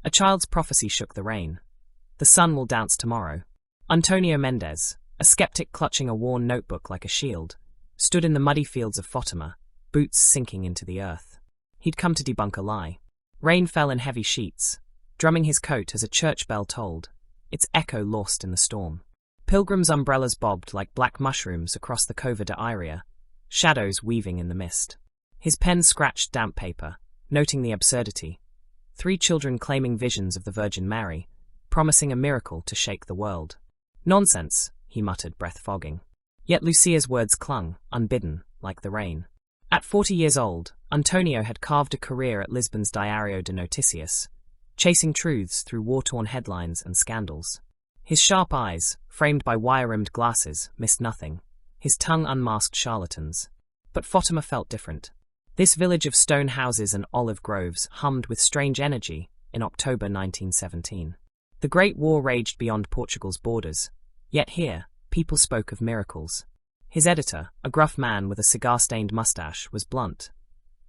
A child's prophecy shook the rain. The sun will dance tomorrow. António Mendes, a skeptic clutching a worn notebook like a shield, stood in the muddy fields of Fatima, boots sinking into the earth. He'd come to debunk a lie. Rain fell in heavy sheets, drumming his coat as a church bell tolled, its echo lost in the storm. Pilgrims' umbrellas bobbed like black mushrooms across the Cova de Iria, shadows weaving in the mist. His pen scratched damp paper, noting the absurdity. 3 children claiming visions of the Virgin Mary, promising a miracle to shake the world. Nonsense, he muttered, breath fogging. Yet Lucia's words clung, unbidden, like the rain. At 40 years old, António had carved a career at Lisbon's Diário de Notícias, chasing truths through war-torn headlines and scandals. His sharp eyes, framed by wire-rimmed glasses, missed nothing. His tongue unmasked charlatans. But Fatima felt different. This village of stone houses and olive groves hummed with strange energy in October 1917. The Great War raged beyond Portugal's borders, yet here, people spoke of miracles. His editor, a gruff man with a cigar-stained mustache, was blunt.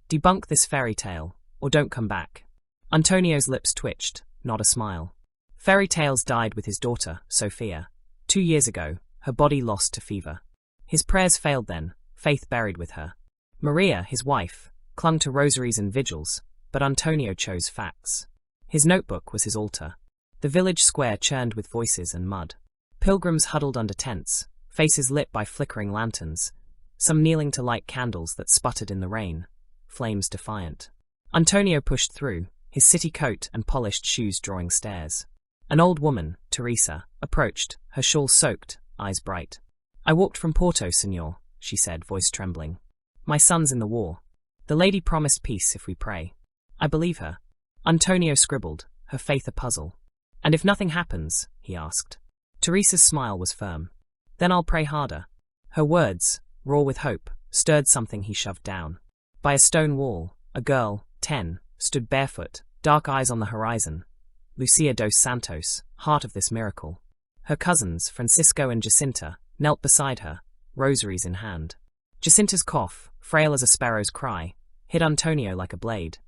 Debunk this fairy tale, or don't come back. Antonio's lips twitched, not a smile. Fairy tales died with his daughter, Sophia. 2 years ago, her body lost to fever. His prayers failed then, faith buried with her. Maria, his wife, clung to rosaries and vigils, but Antonio chose facts. His notebook was his altar. The village square churned with voices and mud. Pilgrims huddled under tents, faces lit by flickering lanterns, some kneeling to light candles that sputtered in the rain, flames defiant. Antonio pushed through, his city coat and polished shoes drawing stares. An old woman, Teresa, approached, her shawl soaked, eyes bright. "I walked from Porto, senor," she said, voice trembling. "My son's in the war. The lady promised peace if we pray." "I believe her." Antonio scribbled, her faith a puzzle. "And if nothing happens?" he asked. Teresa's smile was firm. "Then I'll pray harder." Her words, raw with hope, stirred something he shoved down. By a stone wall, a girl, 10, stood barefoot, dark eyes on the horizon. Lucia dos Santos, heart of this miracle. Her cousins, Francisco and Jacinta, knelt beside her, rosaries in hand. Jacinta's cough, frail as a sparrow's cry, hit Antonio like a blade.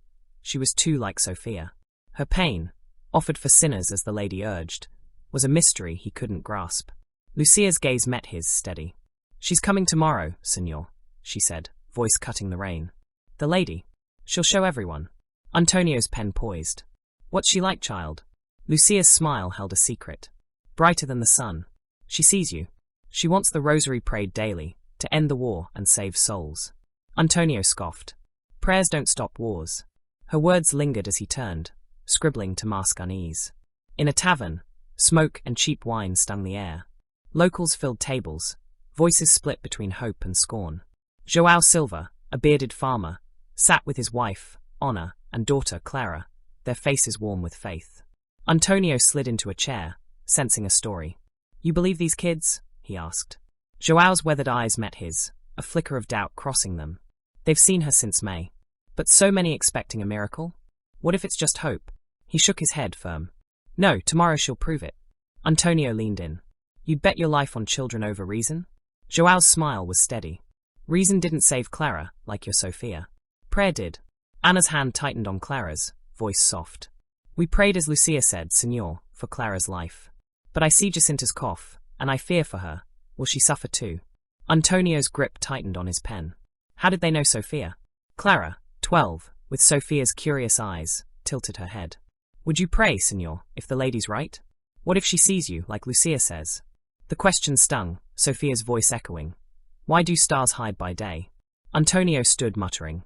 She was too like Sophia. Her pain, offered for sinners as the lady urged, was a mystery he couldn't grasp. Lucia's gaze met his, steady. "She's coming tomorrow, senor," she said, voice cutting the rain. "The lady. She'll show everyone." Antonio's pen poised. "What's she like, child?" Lucia's smile held a secret. "Brighter than the sun. She sees you. She wants the rosary prayed daily, to end the war and save souls." Antonio scoffed. "Prayers don't stop wars." Her words lingered as he turned, scribbling to mask unease. In a tavern, smoke and cheap wine stung the air. Locals filled tables, voices split between hope and scorn. João Silva, a bearded farmer, sat with his wife, Honor, and daughter, Clara, their faces warm with faith. Antonio slid into a chair, sensing a story. "You believe these kids?" he asked. João's weathered eyes met his, a flicker of doubt crossing them. "They've seen her since May. But so many expecting a miracle? What if it's just hope?" He shook his head firm. "No, tomorrow she'll prove it." Antonio leaned in. "You'd bet your life on children over reason?" João's smile was steady. "Reason didn't save Clara, like your Sophia. Prayer did." Anna's hand tightened on Clara's, voice soft. "We prayed as Lucia said, senor, for Clara's life. But I see Jacinta's cough, and I fear for her. Will she suffer too?" Antonio's grip tightened on his pen. How did they know Sophia? Clara, 12, with Sophia's curious eyes, tilted her head. "Would you pray, senor, if the lady's right? What if she sees you, like Lucia says?" The question stung, Sophia's voice echoing. "Why do stars hide by day?" Antonio stood muttering,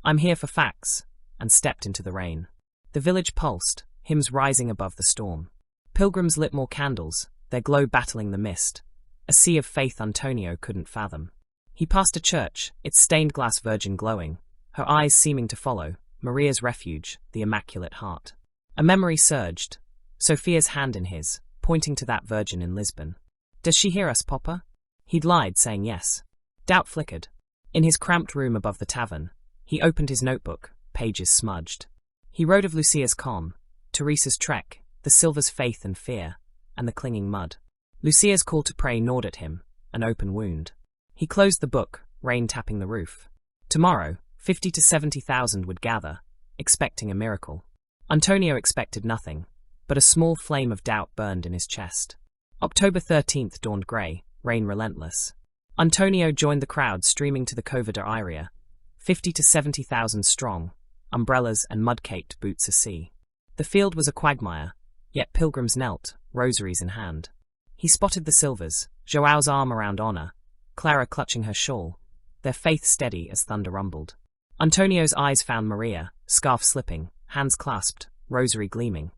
"I'm here for facts," and stepped into the rain. The village pulsed, hymns rising above the storm. Pilgrims lit more candles, their glow battling the mist, a sea of faith Antonio couldn't fathom. He passed a church, its stained glass virgin glowing, her eyes seeming to follow, Maria's refuge, the Immaculate Heart. A memory surged, Sophia's hand in his, pointing to that virgin in Lisbon. "Does she hear us, Papa?" He'd lied, saying yes. Doubt flickered. In his cramped room above the tavern, he opened his notebook, pages smudged. He wrote of Lucia's calm, Teresa's trek, the Silver's faith and fear, and the clinging mud. Lucia's call to pray gnawed at him, an open wound. He closed the book, rain tapping the roof. Tomorrow, 50 to 70,000 would gather, expecting a miracle. Antonio expected nothing, but a small flame of doubt burned in his chest. October 13th dawned grey, rain relentless. Antonio joined the crowd streaming to the Covida area, 50 to 70,000 strong, umbrellas and mud-caked boots a-sea. The field was a quagmire, yet pilgrims knelt, rosaries in hand. He spotted the Silvers, Joao's arm around Honor, Clara clutching her shawl, their faith steady as thunder rumbled. Antonio's eyes found Maria, scarf slipping, hands clasped, rosary gleaming.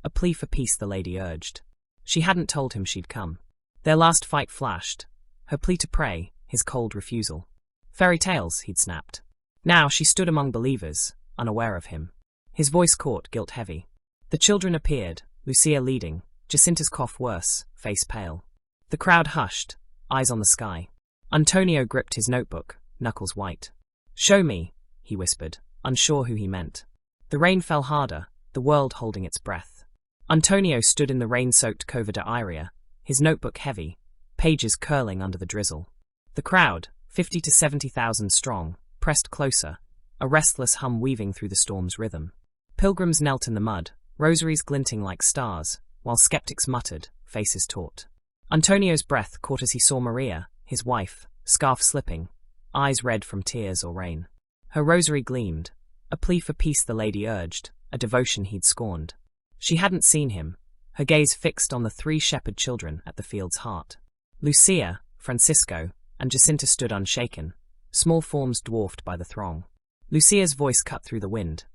A plea for peace, the lady urged. She hadn't told him she'd come. Their last fight flashed. Her plea to pray, his cold refusal. Fairy tales, he'd snapped. Now she stood among believers, unaware of him. His voice caught, guilt heavy. The children appeared, Lucia leading, Jacinta's cough worse, face pale. The crowd hushed, eyes on the sky. Antonio gripped his notebook, knuckles white. Show me, he whispered, unsure who he meant. The rain fell harder, the world holding its breath. Antonio stood in the rain-soaked Covida area, his notebook heavy, pages curling under the drizzle. The crowd, 50 to 70,000 strong, pressed closer, a restless hum weaving through the storm's rhythm. Pilgrims knelt in the mud, rosaries glinting like stars, while skeptics muttered, faces taut. Antonio's breath caught as he saw Maria, his wife, scarf slipping, eyes red from tears or rain. Her rosary gleamed, a plea for peace the lady urged, a devotion he'd scorned. She hadn't seen him, her gaze fixed on the 3 shepherd children at the field's heart. Lucia, Francisco, and Jacinta stood unshaken, small forms dwarfed by the throng. Lucia's voice cut through the wind.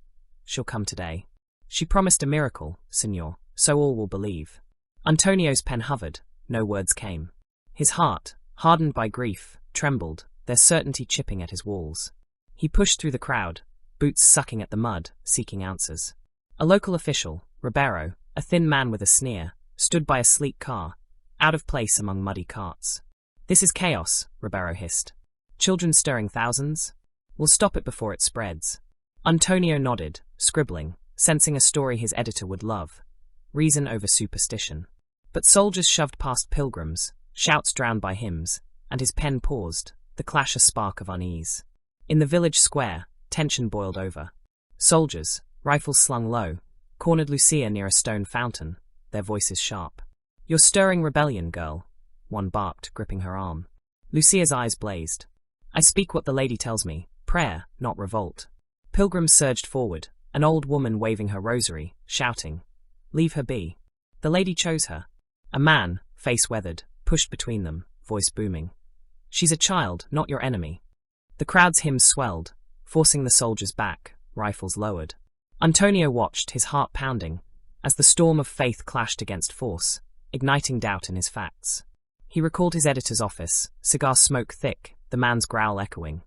She'll come today. She promised a miracle, Signor, so all will believe. Antonio's pen hovered, no words came. His heart, hardened by grief, trembled, their certainty chipping at his walls. He pushed through the crowd, boots sucking at the mud, seeking answers. A local official, Ribeiro, a thin man with a sneer, stood by a sleek car, out of place among muddy carts. This is chaos, Ribeiro hissed. Children stirring thousands? We'll stop it before it spreads. Antonio nodded, scribbling, sensing a story his editor would love. Reason over superstition. But soldiers shoved past pilgrims, shouts drowned by hymns, and his pen paused, the clash a spark of unease. In the village square, tension boiled over. Soldiers, rifles slung low, cornered Lucia near a stone fountain, their voices sharp. You're stirring rebellion, girl, one barked, gripping her arm. Lucia's eyes blazed. I speak what the lady tells me, prayer, not revolt. Pilgrims surged forward, an old woman waving her rosary, shouting, leave her be. The lady chose her. A man, face weathered, pushed between them, voice booming. She's a child, not your enemy. The crowd's hymns swelled, forcing the soldiers back, rifles lowered. Antonio watched, his heart pounding, as the storm of faith clashed against force, igniting doubt in his facts. He recalled his editor's office, cigar smoke thick, the man's growl echoing.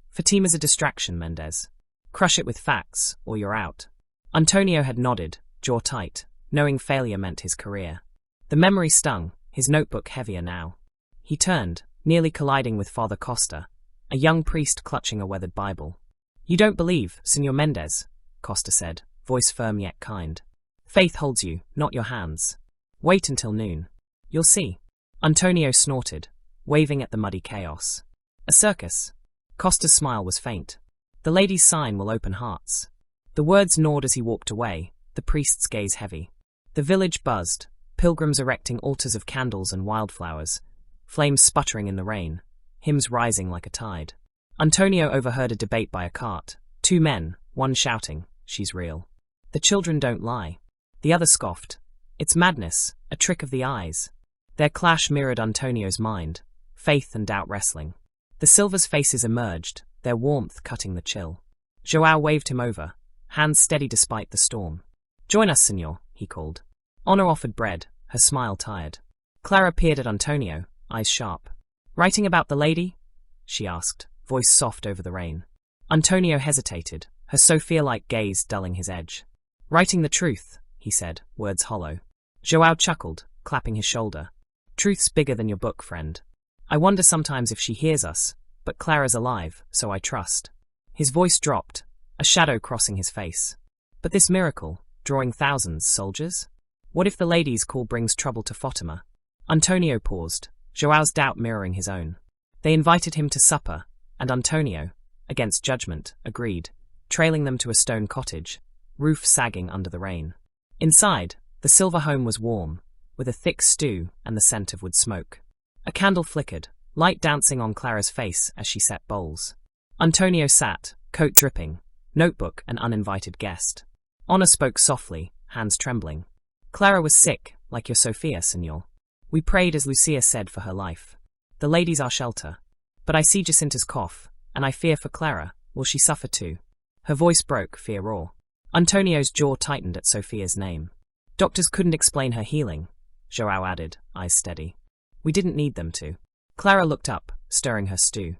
Fatima's a distraction, Mendes. Crush it with facts, or you're out. Antonio had nodded, jaw tight, knowing failure meant his career. The memory stung, his notebook heavier now. He turned, nearly colliding with Father Costa, a young priest clutching a weathered Bible. You don't believe, Senor Mendes, Costa said, voice firm yet kind. Faith holds you, not your hands. Wait until noon. You'll see. Antonio snorted, waving at the muddy chaos. A circus. Costa's smile was faint. The lady's sign will open hearts. The words gnawed as he walked away, the priest's gaze heavy. The village buzzed, pilgrims erecting altars of candles and wildflowers, flames sputtering in the rain, hymns rising like a tide. Antonio overheard a debate by a cart. 2 men, one shouting, she's real. The children don't lie. The other scoffed. It's madness, a trick of the eyes. Their clash mirrored Antonio's mind, faith and doubt wrestling. The Silvers' faces emerged, their warmth cutting the chill. Joao waved him over, hands steady despite the storm. Join us, Senor, he called. Honor offered bread, her smile tired. Clara peered at Antonio, eyes sharp. Writing about the lady? She asked, voice soft over the rain. Antonio hesitated, her Sophia-like gaze dulling his edge. Writing the truth, he said, words hollow. Joao chuckled, clapping his shoulder. Truth's bigger than your book, friend. I wonder sometimes if she hears us, but Clara's alive, so I trust. His voice dropped, a shadow crossing his face. But this miracle, drawing thousands, soldiers? What if the lady's call brings trouble to Fatima? Antonio paused, Joao's doubt mirroring his own. They invited him to supper, and Antonio, against judgment, agreed, trailing them to a stone cottage, roof sagging under the rain. Inside, the silver home was warm, with a thick stew and the scent of wood smoke. A candle flickered, light dancing on Clara's face as she set bowls. Antonio sat, coat dripping, notebook an uninvited guest. Honor spoke softly, hands trembling. Clara was sick, like your Sophia, senor. We prayed as Lucia said for her life. The lady's our shelter. But I see Jacinta's cough, and I fear for Clara. Will she suffer too? Her voice broke, fear raw. Antonio's jaw tightened at Sophia's name. Doctors couldn't explain her healing, João added, eyes steady. We didn't need them to. Clara looked up, stirring her stew.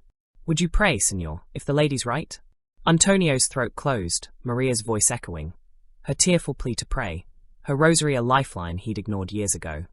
Would you pray, senor, if the lady's right? Antonio's throat closed, Maria's voice echoing. Her tearful plea to pray, her rosary a lifeline he'd ignored years ago.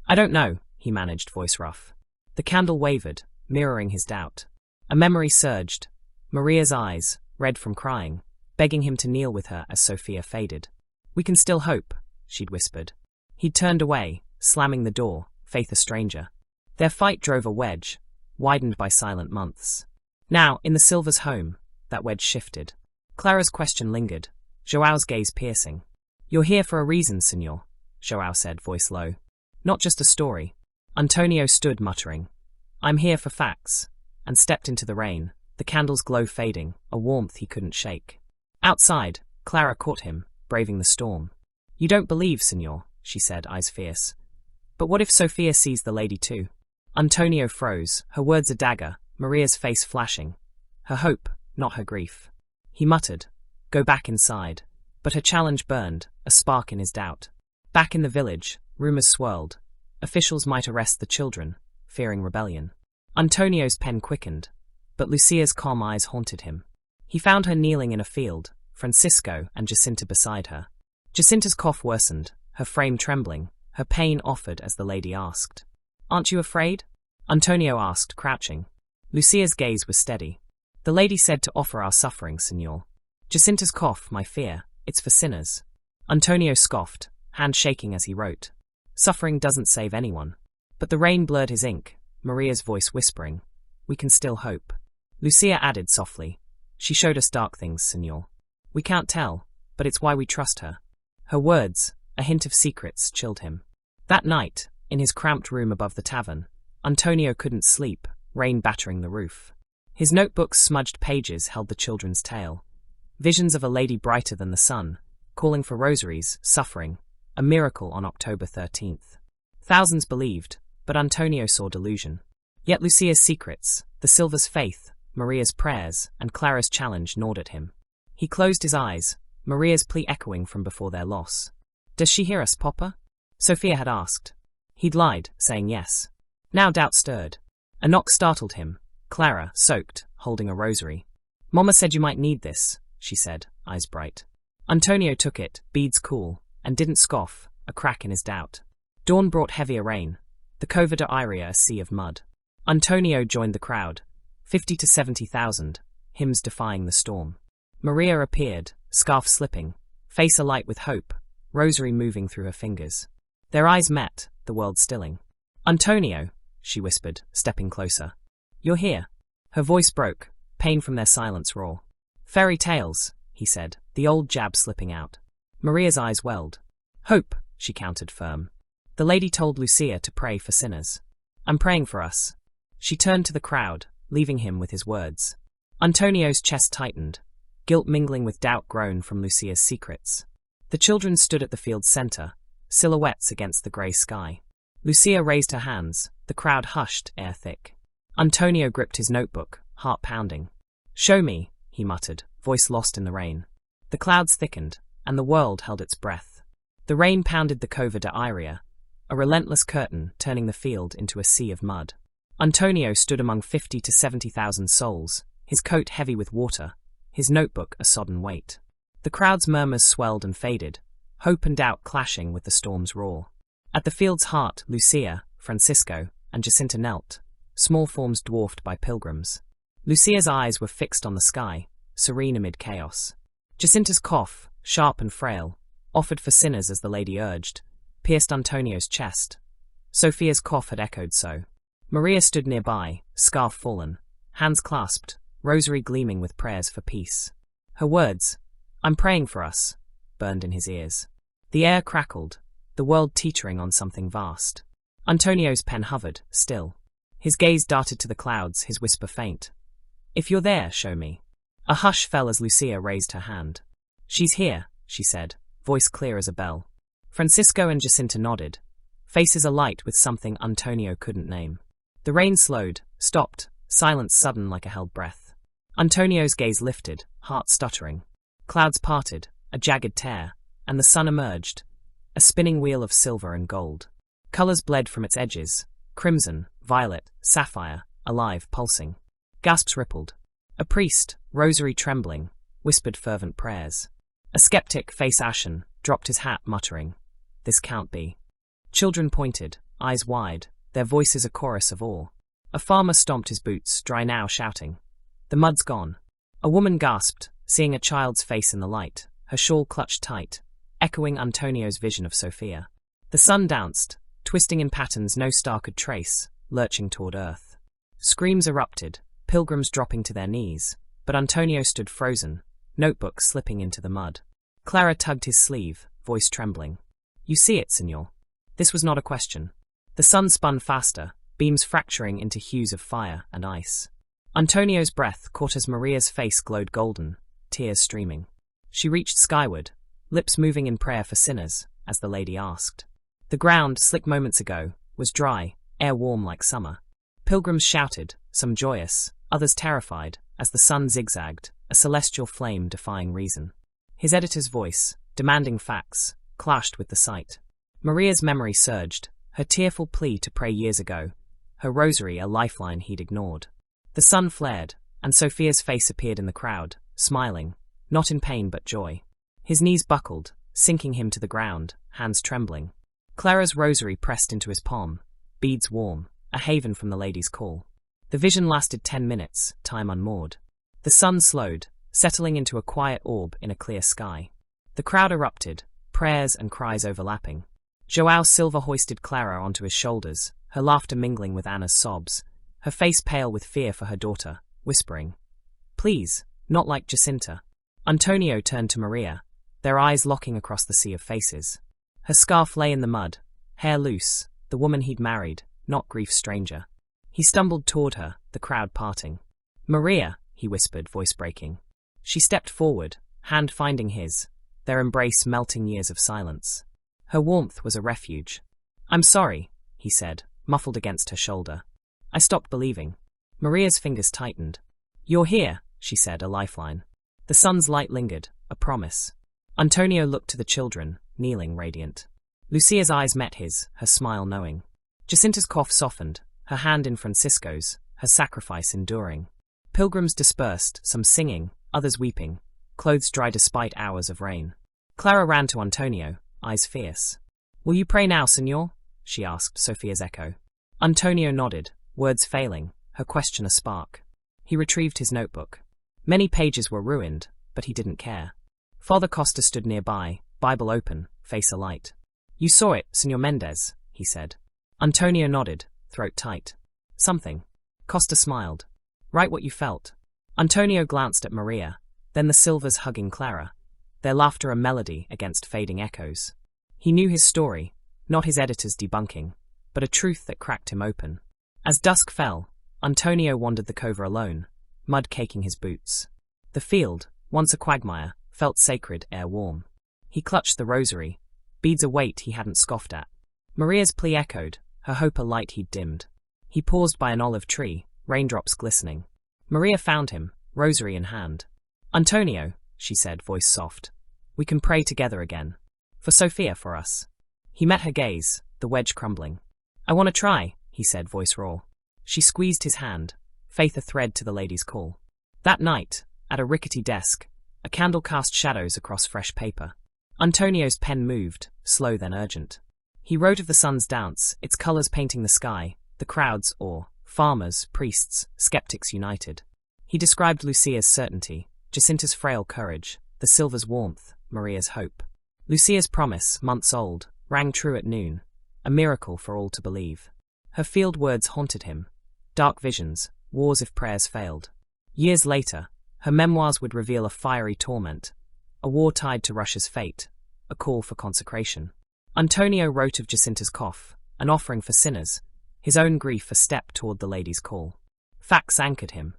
I don't know, he managed, voice rough. The candle wavered, mirroring his doubt. A memory surged. Maria's eyes, red from crying, begging him to kneel with her as Sophia faded. We can still hope, she'd whispered. He'd turned away, slamming the door, faith a stranger. Their fight drove a wedge, widened by silent months. Now, in the Silvers' home, that wedge shifted. Clara's question lingered, João's gaze piercing. You're here for a reason, senor, João said, voice low. Not just a story. Antonio stood muttering. I'm here for facts, and stepped into the rain, the candle's glow fading, a warmth he couldn't shake. Outside, Clara caught him, braving the storm. You don't believe, senor, she said, eyes fierce. But what if Sophia sees the lady too? Antonio froze, her words a dagger, Maria's face flashing. Her hope, not her grief. He muttered, go back inside. But her challenge burned, a spark in his doubt. Back in the village, rumors swirled. Officials might arrest the children, fearing rebellion. Antonio's pen quickened, but Lucia's calm eyes haunted him. He found her kneeling in a field, Francisco and Jacinta beside her. Jacinta's cough worsened, her frame trembling, her pain offered as the lady asked. Aren't you afraid? Antonio asked, crouching. Lucia's gaze was steady. The lady said to offer our suffering, senor. Jacinta's cough, my fear, it's for sinners. Antonio scoffed, hand shaking as he wrote. Suffering doesn't save anyone. But the rain blurred his ink, Maria's voice whispering. We can still hope. Lucia added softly. She showed us dark things, senor. We can't tell, but it's why we trust her. Her words, a hint of secrets, chilled him. That night, in his cramped room above the tavern, Antonio couldn't sleep, rain battering the roof. His notebook's smudged pages held the children's tale. Visions of a lady brighter than the sun, calling for rosaries, suffering, a miracle on October 13th. Thousands believed, but Antonio saw delusion. Yet Lucia's secrets, the Silver's faith, Maria's prayers, and Clara's challenge gnawed at him. He closed his eyes, Maria's plea echoing from before their loss. Does she hear us, Papa? Sophia had asked. He'd lied, saying yes. Now doubt stirred. A knock startled him. Clara, soaked, holding a rosary. Mama said you might need this, she said, eyes bright. Antonio took it, beads cool, and didn't scoff, a crack in his doubt. Dawn brought heavier rain, the Cova de Iria a sea of mud. Antonio joined the crowd, 50 to 70,000, hymns defying the storm. Maria appeared, scarf slipping, face alight with hope, rosary moving through her fingers. Their eyes met, the world stilling. Antonio, she whispered, stepping closer. You're here. Her voice broke, pain from their silence raw. Fairy tales, he said, the old jab slipping out. Maria's eyes welled. Hope, she countered firm. The lady told Lucia to pray for sinners. I'm praying for us. She turned to the crowd, leaving him with his words. Antonio's chest tightened, guilt mingling with doubt grown from Lucia's secrets. The children stood at the field's center, silhouettes against the grey sky. Lucia raised her hands, the crowd hushed, air thick. Antonio gripped his notebook, heart pounding. Show me, he muttered, voice lost in the rain. The clouds thickened, and the world held its breath. The rain pounded the Cova de Iria, a relentless curtain turning the field into a sea of mud. Antonio stood among 50 to 70,000 souls, his coat heavy with water, his notebook a sodden weight. The crowd's murmurs swelled and faded, hope and doubt clashing with the storm's roar. At the field's heart, Lucia, Francisco, and Jacinta knelt, small forms dwarfed by pilgrims. Lucia's eyes were fixed on the sky, serene amid chaos. Jacinta's cough, sharp and frail, offered for sinners as the lady urged, pierced Antonio's chest. Sophia's cough had echoed so. Maria stood nearby, scarf fallen, hands clasped, rosary gleaming with prayers for peace. Her words, I'm praying for us, burned in his ears. The air crackled, the world teetering on something vast. Antonio's pen hovered, still. His gaze darted to the clouds, his whisper faint. "If you're there, show me." A hush fell as Lucia raised her hand. "She's here," she said, voice clear as a bell. Francisco and Jacinta nodded, faces alight with something Antonio couldn't name. The rain slowed, stopped, silence sudden like a held breath. Antonio's gaze lifted, heart stuttering. Clouds parted, a jagged tear, and the sun emerged, a spinning wheel of silver and gold. Colors bled from its edges, crimson, violet, sapphire, alive, pulsing. Gasps rippled. A priest, rosary trembling, whispered fervent prayers. A skeptic, face ashen, dropped his hat, muttering, "This can't be." Children pointed, eyes wide, their voices a chorus of awe. A farmer stomped his boots, dry now, shouting, "The mud's gone." A woman gasped, seeing a child's face in the light, her shawl clutched tight, echoing Antonio's vision of Sophia. The sun danced, twisting in patterns no star could trace, lurching toward earth. Screams erupted, pilgrims dropping to their knees, but Antonio stood frozen, notebook slipping into the mud. Clara tugged his sleeve, voice trembling. "You see it, senor." This was not a question. The sun spun faster, beams fracturing into hues of fire and ice. Antonio's breath caught as Maria's face glowed golden, tears streaming. She reached skyward, lips moving in prayer for sinners, as the lady asked. The ground, slick moments ago, was dry, air warm like summer. Pilgrims shouted, some joyous, others terrified, as the sun zigzagged, a celestial flame defying reason. His editor's voice, demanding facts, clashed with the sight. Maria's memory surged, her tearful plea to pray years ago, her rosary a lifeline he'd ignored. The sun flared, and Sophia's face appeared in the crowd, smiling, not in pain but joy. His knees buckled, sinking him to the ground, hands trembling. Clara's rosary pressed into his palm, beads warm, a haven from the lady's call. The vision lasted 10 minutes, time unmoored. The sun slowed, settling into a quiet orb in a clear sky. The crowd erupted, prayers and cries overlapping. João Silva hoisted Clara onto his shoulders, her laughter mingling with Anna's sobs, her face pale with fear for her daughter, whispering, "Please, not like Jacinta." Antonio turned to Maria, their eyes locking across the sea of faces. Her scarf lay in the mud, hair loose, the woman he'd married, not grief's stranger. He stumbled toward her, the crowd parting. "Maria," he whispered, voice breaking. She stepped forward, hand finding his, their embrace melting years of silence. Her warmth was a refuge. "I'm sorry," he said, muffled against her shoulder. "I stopped believing." Maria's fingers tightened. "You're here," she said, a lifeline. The sun's light lingered, a promise. Antonio looked to the children, kneeling radiant. Lucia's eyes met his, her smile knowing. Jacinta's cough softened, her hand in Francisco's, her sacrifice enduring. Pilgrims dispersed, some singing, others weeping, clothes dry despite hours of rain. Clara ran to Antonio, eyes fierce. "Will you pray now, senor?" she asked, Sophia's echo. Antonio nodded, words failing, her question a spark. He retrieved his notebook. Many pages were ruined, but he didn't care. Father Costa stood nearby, Bible open, face alight. "You saw it, Senor Mendes," he said. Antonio nodded, throat tight. "Something." Costa smiled. "Write what you felt." Antonio glanced at Maria, then the Silvers hugging Clara, their laughter a melody against fading echoes. He knew his story, not his editor's debunking, but a truth that cracked him open. As dusk fell, Antonio wandered the cove alone, mud caking his boots. The field, once a quagmire, felt sacred, air warm. He clutched the rosary, beads a weight he hadn't scoffed at. Maria's plea echoed, her hope a light he'd dimmed. He paused by an olive tree, raindrops glistening. Maria found him, rosary in hand. "Antonio," she said, voice soft, "we can pray together again. For Sophia, for us." He met her gaze, the wedge crumbling. "I want to try," he said, voice raw. She squeezed his hand, faith a thread to the lady's call. That night, at a rickety desk, a candle cast shadows across fresh paper. Antonio's pen moved, slow then urgent. He wrote of the sun's dance, its colors painting the sky, the crowd's awe, farmers, priests, skeptics united. He described Lucia's certainty, Jacinta's frail courage, the Silver's warmth, Maria's hope. Lucia's promise, months old, rang true at noon, a miracle for all to believe. Her field words haunted him. Dark visions, wars if prayers failed. Years later, her memoirs would reveal a fiery torment, a war tied to Russia's fate, a call for consecration. Antonio wrote of Jacinta's cough, an offering for sinners, his own grief a step toward the lady's call. Facts anchored him.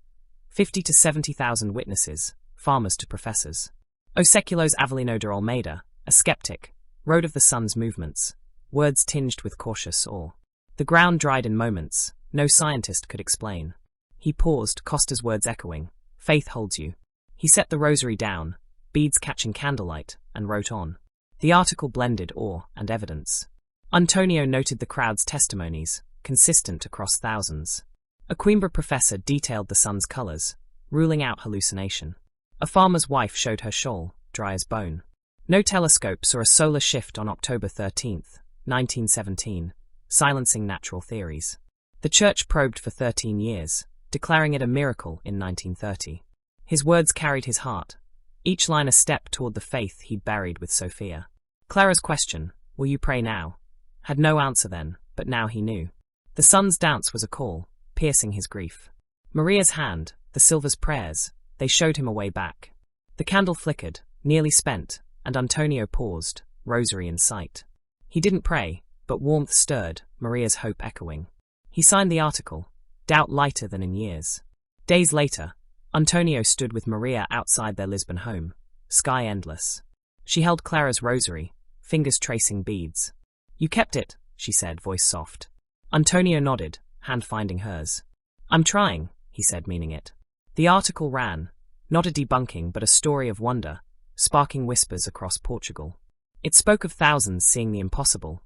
50 to 70,000 witnesses, farmers to professors. O Seculo's Avelino de Almeida, a skeptic, wrote of the sun's movements, words tinged with cautious awe. The ground dried in moments, no scientist could explain. He paused, Costa's words echoing, "Faith holds you." He set the rosary down, beads catching candlelight, and wrote on. The article blended awe and evidence. Antonio noted the crowd's testimonies, consistent across thousands. A Coimbra professor detailed the sun's colors, ruling out hallucination. A farmer's wife showed her shawl, dry as bone. No telescope saw a solar shift on October 13, 1917, silencing natural theories. The church probed for 13 years, declaring it a miracle in 1930. His words carried his heart, each line a step toward the faith he'd buried with Sophia. Clara's question, "Will you pray now?" had no answer then, but now he knew. The sun's dance was a call, piercing his grief. Maria's hand, the silver's prayers, they showed him a way back. The candle flickered, nearly spent, and Antonio paused, rosary in sight. He didn't pray, but warmth stirred, Maria's hope echoing. He signed the article, doubt lighter than in years. Days later, Antonio stood with Maria outside their Lisbon home, sky endless. She held Clara's rosary, fingers tracing beads. "You kept it," she said, voice soft. Antonio nodded, hand finding hers. "I'm trying," he said, meaning it. The article ran, not a debunking but a story of wonder, sparking whispers across Portugal. It spoke of thousands seeing the impossible,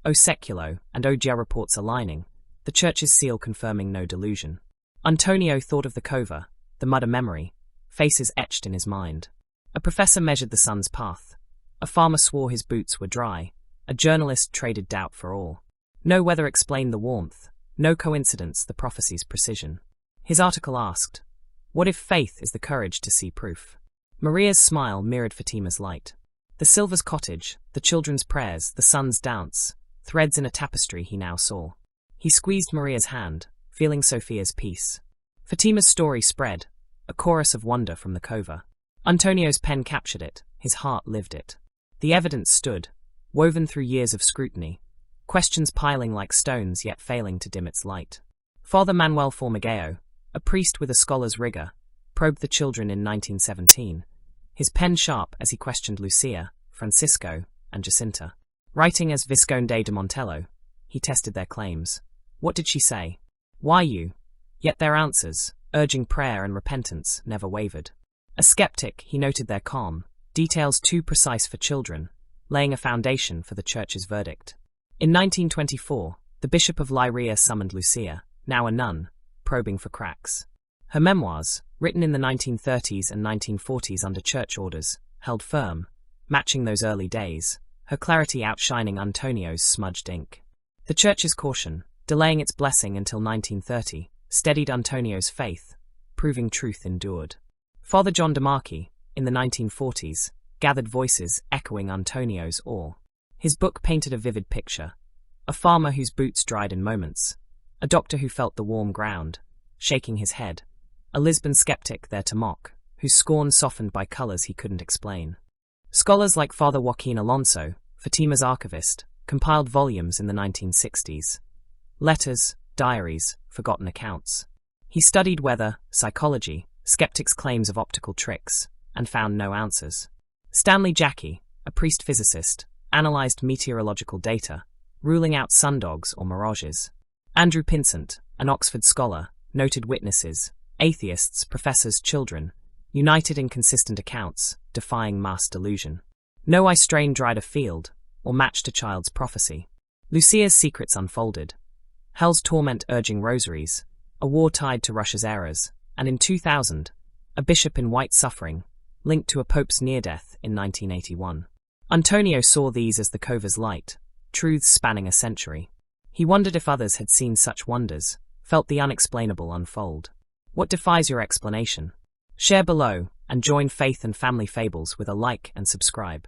O Seculo and O Gia reports aligning, the church's seal confirming no delusion. Antonio thought of the cova, the mud a memory, faces etched in his mind. A professor measured the sun's path. A farmer swore his boots were dry. A journalist traded doubt for awe. No weather explained the warmth, no coincidence the prophecy's precision. His article asked, what if faith is the courage to see proof? Maria's smile mirrored Fatima's light. The silver's cottage, the children's prayers, the sun's dance, threads in a tapestry he now saw. He squeezed Maria's hand, feeling Sophia's peace. Fatima's story spread, a chorus of wonder from the cova. Antonio's pen captured it, his heart lived it. The evidence stood, woven through years of scrutiny, questions piling like stones yet failing to dim its light. Father Manuel Formigueo, a priest with a scholar's rigor, probed the children in 1917, his pen sharp as he questioned Lucia, Francisco, and Jacinta. Writing as Visconde de Montello, he tested their claims. What did she say? Why you? Yet their answers, urging prayer and repentance, never wavered. A skeptic, he noted their calm, details too precise for children, laying a foundation for the church's verdict. In 1924, the Bishop of Leiria summoned Lucia, now a nun, probing for cracks. Her memoirs, written in the 1930s and 1940s under church orders, held firm, matching those early days, her clarity outshining Antonio's smudged ink. The church's caution, delaying its blessing until 1930, steadied Antonio's faith, proving truth endured. Father John de Marchi, in the 1940s, gathered voices echoing Antonio's awe. His book painted a vivid picture. A farmer whose boots dried in moments. A doctor who felt the warm ground, shaking his head. A Lisbon skeptic there to mock, whose scorn softened by colors he couldn't explain. Scholars like Father Joaquin Alonso, Fatima's archivist, compiled volumes in the 1960s. Letters, diaries, forgotten accounts. He studied weather, psychology, skeptics' claims of optical tricks, and found no answers. Stanley Jackie, a priest-physicist, analyzed meteorological data, ruling out sundogs or mirages. Andrew Pinsent, an Oxford scholar, noted witnesses, atheists, professors, children, united in consistent accounts, defying mass delusion. No eye strain dried a field, or matched a child's prophecy. Lucia's secrets unfolded. Hell's torment urging rosaries, a war tied to Russia's errors, and in 2000, a bishop in white suffering, linked to a pope's near-death in 1981. Antonio saw these as the cova's light, truths spanning a century. He wondered if others had seen such wonders, felt the unexplainable unfold. What defies your explanation? Share below, and join Faith and Family Fables with a like and subscribe.